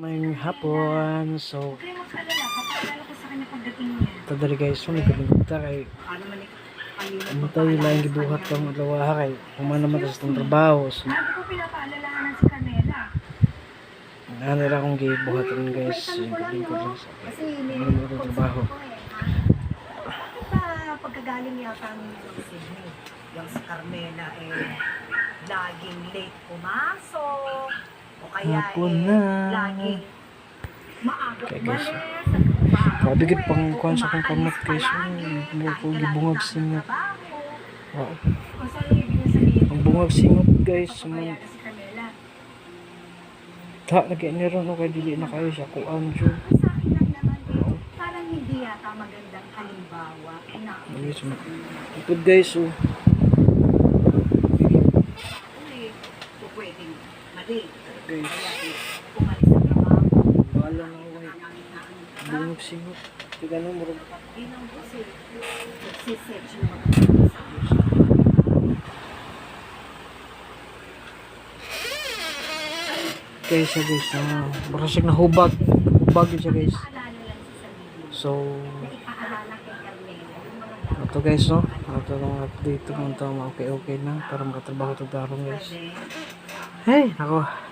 May hapon, so Huwag kayong mag-alala, papaalala ko sa kanya pagdating niya. ito dali guys, so nagkabingkita kay Paano man umutay lang gibuhat kang ulawa kay kumana naman sa itong trabaho, so Lagi ko pinapaalalahanan si Carmela. ano lang akong gibuhatan guys, yung kabingkot lang sa Kasi ano mo itong trabaho. Bakit ba pagkagaling yata ang Sydney, yung si Carmela laging late pumasok o kaya Hapon na. laging maaga Okay, guys. umalis. Kabigit pang kuhan sa kong kamot guys, mo ko gibungag singot. Wow. Ang bungag singot guys, mga ta lagi ni ron kay dili na kayo siya kuan jud. Sa akin lang naman parang hindi yata magandang halimbawa na Yes, ito guys, so pwedeng mali. guys, Umalis sa trabaho. bala na ako eh. Bungag singot. Tiga na mo ron. Ginang kasi nagsisearch ng mga sa Guys, siya guys, baka siya nahubag. Hubag yun siya guys. paalala lang sa sarili. So, Ipaalala kay Carmela yung mga ito guys, no? Ito lang update kung ito, okay na para makatrabaho ito darong guys. Hey, ako.